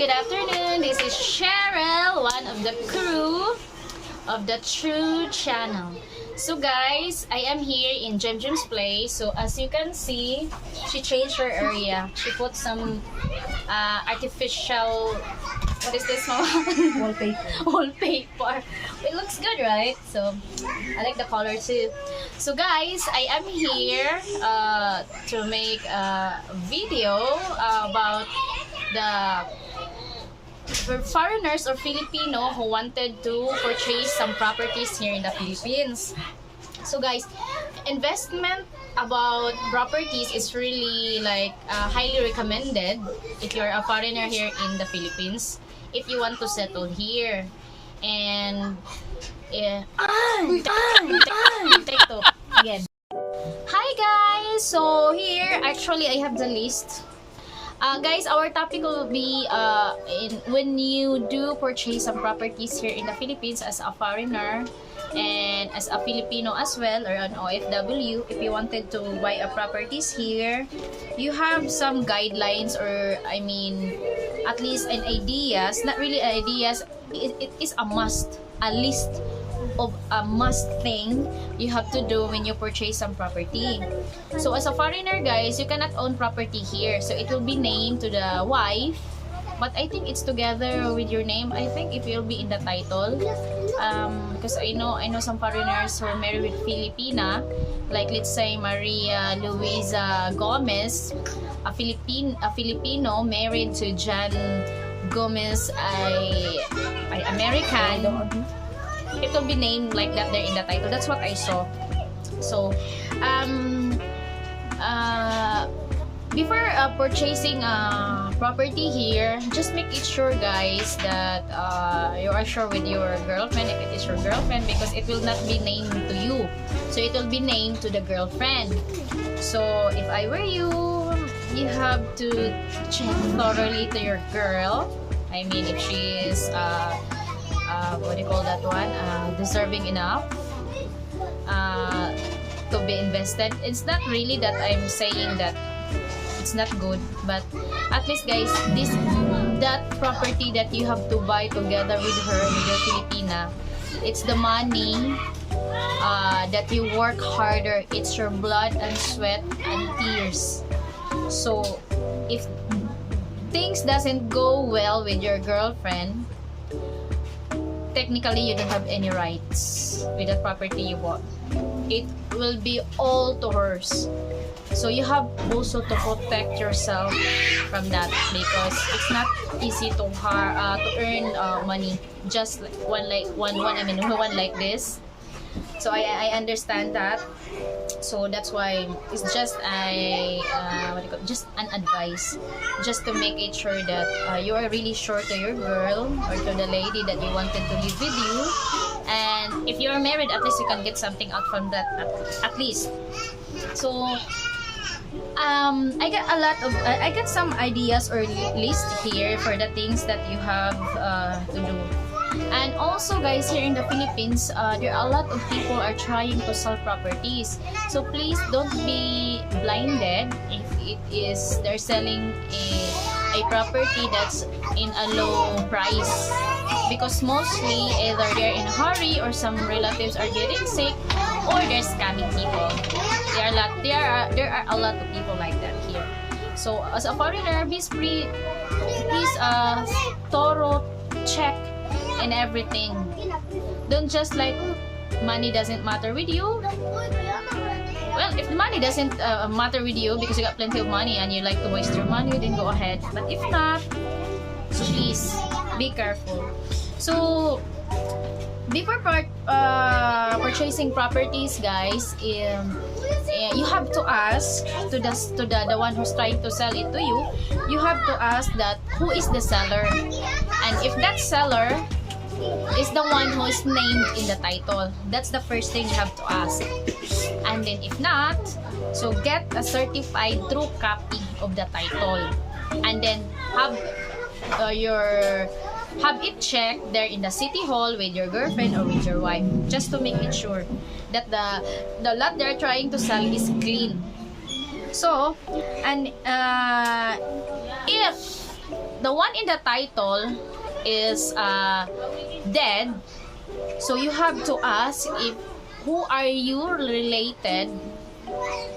good afternoon. This is Cheryl, one of the crew of the True Channel. So guys, I am here in Jem's place. So as you can see, she changed her area. She put some artificial, what is this? Wallpaper. It looks good, right? So I like the color too. So guys, I am here to make a video about the foreigners or Filipino who wanted to purchase some properties here in the Philippines. So guys, investment about properties is really like highly recommended if you're a foreigner here in the Philippines, if you want to settle here. And take two again. Hi guys, so here actually I have the list. Guys, our topic will be when you do purchase some properties here in the Philippines as a foreigner and as a Filipino as well, or an OFW. If you wanted to buy a properties here, you have some guidelines, or I mean at least an ideas, not really ideas, it is a must, a list of a must thing you have to do when you purchase some property. So as a foreigner guys, you cannot own property here, so it will be named to the wife, but I think it's together with your name. I think it will be in the title, because I know some foreigners who are married with Filipina, like let's say Maria Luisa Gomez, a Filipino married to John Gomez, ay American. It will be named like that there in the title. That's what I saw. So before purchasing property here, just make it sure guys that you are sure with your girlfriend, if it is your girlfriend, because it will not be named to you, so it will be named to the girlfriend. So if I were you, you have to check thoroughly to your girl. I mean, if she is what do you call that one, deserving enough to be invested. It's not really that I'm saying that it's not good, but at least guys, that property that you have to buy together with her, with your Filipina, it's the money that you work harder. It's your blood and sweat and tears. So if things doesn't go well with your girlfriend, technically you don't have any rights with the property you bought. It will be all to hers. So you have also to protect yourself from that, because it's not easy to earn money just like one like this. So I understand that. So that's why it's just just an advice, just to make it sure that you are really sure to your girl or to the lady that you wanted to live with you. And if you're married, at least you can get something out from that, at least. So I got some ideas or list here for the things that you have to do. And also guys, here in the Philippines, there are a lot of people are trying to sell properties. So please don't be blinded if it is they're selling a property that's in a low price, because mostly either they're in a hurry, or some relatives are getting sick, or they're scamming people. There are a lot of people like that here. So as a foreigner, please thorough check and everything. Don't just like money doesn't matter with you. Well, if the money doesn't matter with you because you got plenty of money and you like to waste your money, then go ahead. But if not, so please be careful. So before purchasing properties guys, you have to ask to the one who's trying to sell it to you. You have to ask that who is the seller, and if that seller is the one who is named in the title, that's the first thing you have to ask. And then if not, so get a certified true copy of the title, and then have it checked there in the city hall with your girlfriend or with your wife, just to make it sure that the lot they're trying to sell is clean. So, and if the one in the title is dead, so you have to ask if who are you related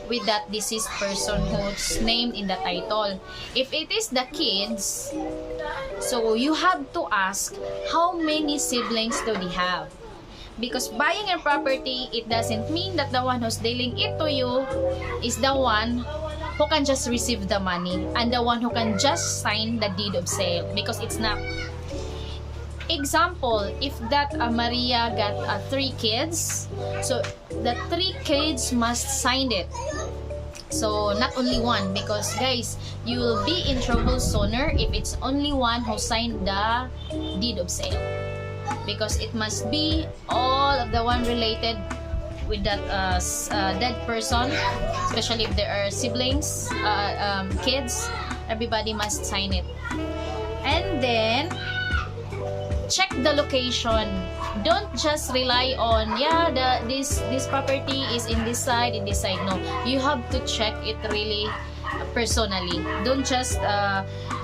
with that deceased person who's named in the title. If it is the kids, so you have to ask how many siblings do they have. Because buying a property, it doesn't mean that the one who's dealing it to you is the one who can just receive the money and the one who can just sign the deed of sale, because it's not. Example, if that Maria got 3 kids, so the 3 kids must sign it. So not only one, because guys, you will be in trouble sooner if it's only one who signed the deed of sale, because it must be all of the one related with that dead person, especially if there are siblings, kids, everybody must sign it. And then check the location. Don't just rely on this property is in this side, no, you have to check it really personally. Don't just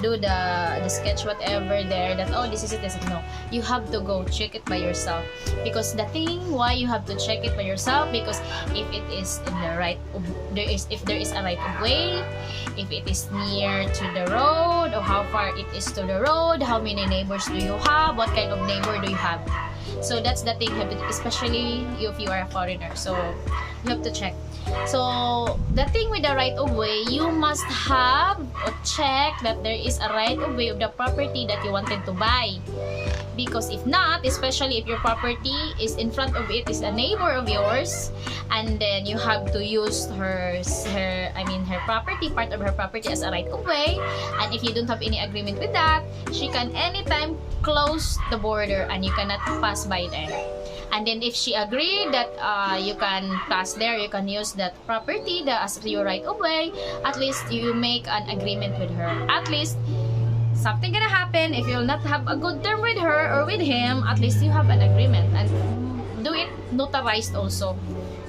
do the sketch whatever there that this is it, no, you have to go check it by yourself. Because the thing why you have to check it by yourself, because if it is in the if there is a right of way, if it is near to the road, or how far it is to the road, how many neighbors do you have, what kind of neighbor do you have. So that's the thing, especially if you are a foreigner, so you have to check. So the thing with the right of way, you must have or check that there is a right of way of the property that you wanted to buy. Because if not, especially if your property is in front of it is a neighbor of yours, and then you have to use her property, part of her property as a right of way, and if you don't have any agreement with that, she can anytime close the border and you cannot pass by there. And then if she agreed that you can pass there, you can use that property as your right of way, at least you make an agreement with her. At least something gonna happen if you'll not have a good term with her or with him, at least you have an agreement. And do it notarized also.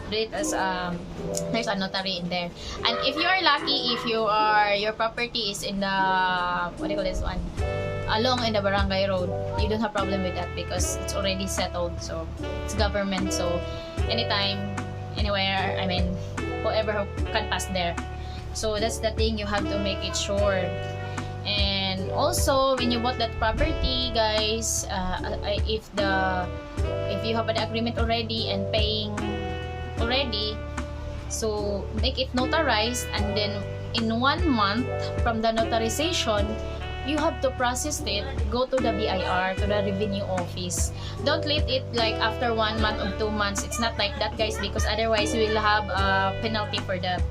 Do it as there's a notary in there. And if you are lucky, if your property is in the what do you call this one, along in the barangay road, you don't have problem with that because it's already settled. So it's government, so anytime, anywhere, whoever can pass there. So that's the thing, you have to make it sure. And also when you bought that property, guys, if you have an agreement already and paying already, so make it notarized, and then in 1 month from the notarization, you have to process it, go to the BIR, to the revenue office. Don't let it like after 1 month or 2 months. It's not like that, guys, because otherwise you will have a penalty for that.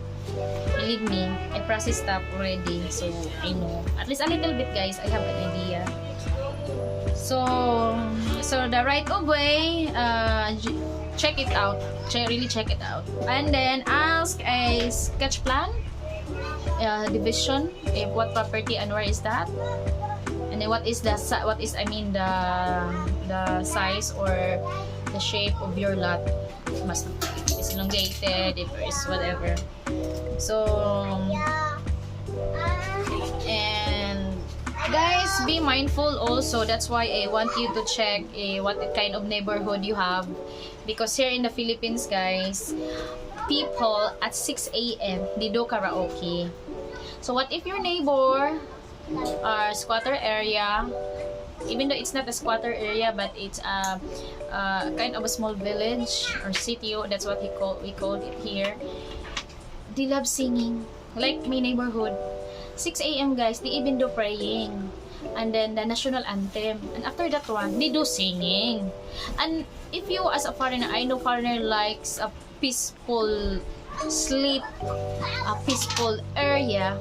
Believe me, I process stuff already, so I know. At least a little bit, guys, I have an idea. So the right of way, check it out. Really check it out. And then ask a sketch plan, division, what property and where is that, and then what is the size or the shape of your lot. Must is elongated, if there is whatever. So and guys, be mindful also. That's why I want you to check what kind of neighborhood you have, because here in the Philippines, guys, people at 6 a.m. they do karaoke. So what if your neighbor are squatter area, even though it's not a squatter area, but it's a kind of a small village or sitio, that's what we call it here. They love singing, like my neighborhood. 6 a.m. guys, they even do praying, and then the national anthem, and after that one, they do singing. And if you as a foreigner, I know foreigner likes a peaceful sleep, a peaceful area,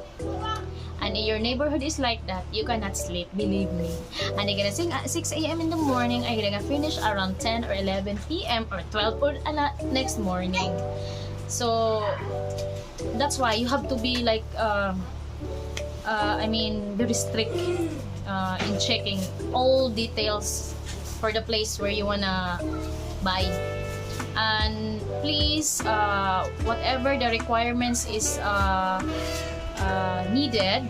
and in your neighborhood is like that, you cannot sleep, believe me. And they're gonna sing at 6 a.m. in the morning, and you're gonna finish around 10 or 11 p.m. or 12 or next morning. So that's why you have to be like very strict in checking all details for the place where you wanna buy. And please, whatever the requirements is needed,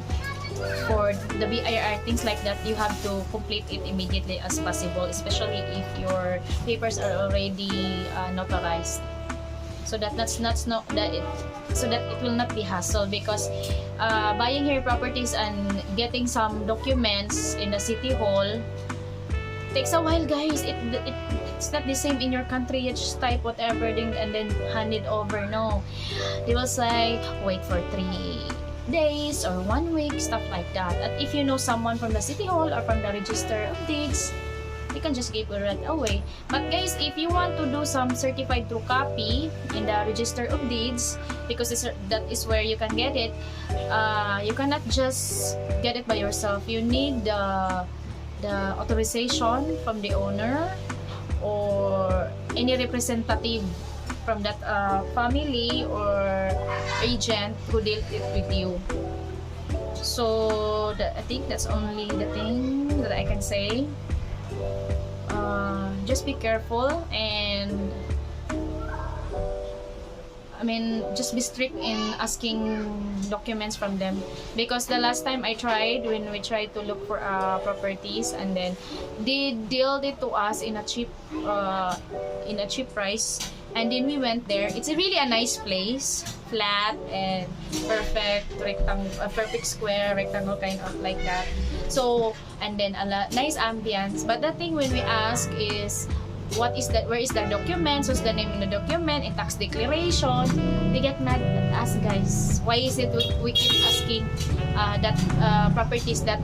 for the BIR, things like that, you have to complete it immediately as possible, especially if your papers are already notarized. So so that it will not be hassle, because buying here properties and getting some documents in the city hall takes a while, guys. It's not the same in your country. You just type whatever thing and then hand it over. No, they will say wait for 3 days or 1 week, stuff like that. And if you know someone from the city hall or from the register of deeds, you can just give it right away. But guys, if you want to do some certified true copy in the register of deeds, because that is where you can get it, you cannot just get it by yourself. You need the authorization from the owner or any representative from that family or agent who dealt it with you. So I think that's only the thing that I can say. Just be careful, and just be strict in asking documents from them, because the last time I tried, when we tried to look for properties, and then they dealt it to us in a cheap price, and then we went there. It's really a nice place, flat and perfect perfect square rectangle, kind of like that. So, and then nice ambience. But the thing when we ask is, what is that? Where is the document? What's the name in the document? In tax declaration? They get mad at us, guys. Why is it we keep asking that properties that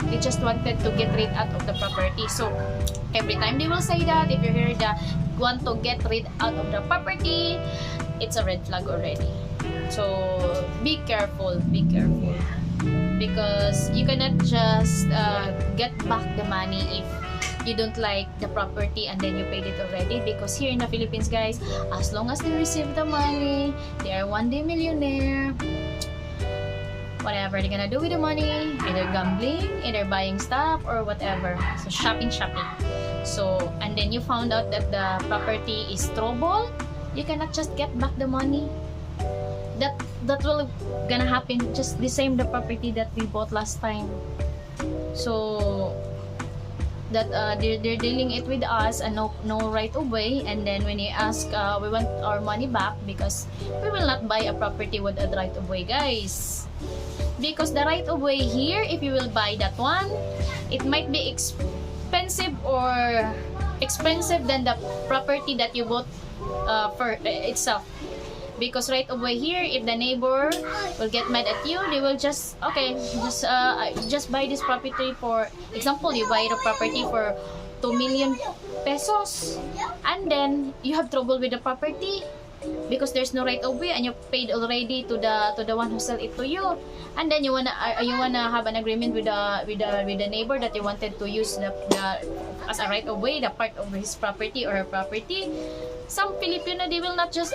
they just wanted to get rid out of the property? So every time they will say that, if you hear the want to get rid out of the property, it's a red flag already. So be careful, because you cannot just get back the money if you don't like the property and then you paid it already. Because here in the Philippines, guys, as long as they receive the money, they are one day millionaire. Whatever they're gonna do with the money, either gambling, either buying stuff, or whatever. So shopping. So, and then you found out that the property is trouble, you cannot just get back the money. That will gonna happen just the same the property that we bought last time. So that they're dealing it with us and no right of way, and then when you ask, we want our money back, because we will not buy a property with a right of way, guys. Because the right of way here, if you will buy that one, it might be expensive than the property that you bought for itself. Because right over here, if the neighbor will get mad at you, they will just buy this property. For example, you buy the property for 2 million pesos, and then you have trouble with the property because there's no right of way, and you paid already to the one who sell it to you, and then you wanna have an agreement with the neighbor that you wanted to use the as a right of way, the part of his property or her property. Some Filipino, they will not just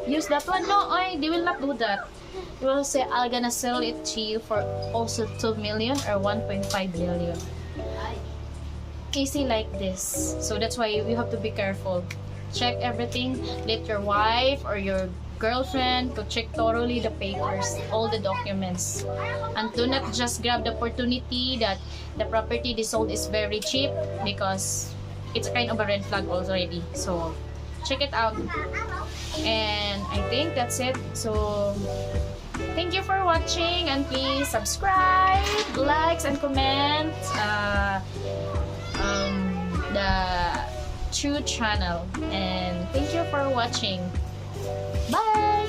use that one. No, they will not do that. They will say, I'm gonna sell it to you for also 2 million or 1.5 million. Easy like this. So that's why you have to be careful. Check everything. Let your wife or your girlfriend to check thoroughly the papers, all the documents, and do not just grab the opportunity that the property they sold is very cheap, because it's kind of a red flag already. So check it out, and I think that's it. So thank you for watching, and please subscribe, likes, and comment the True channel, and thank you for watching. Bye.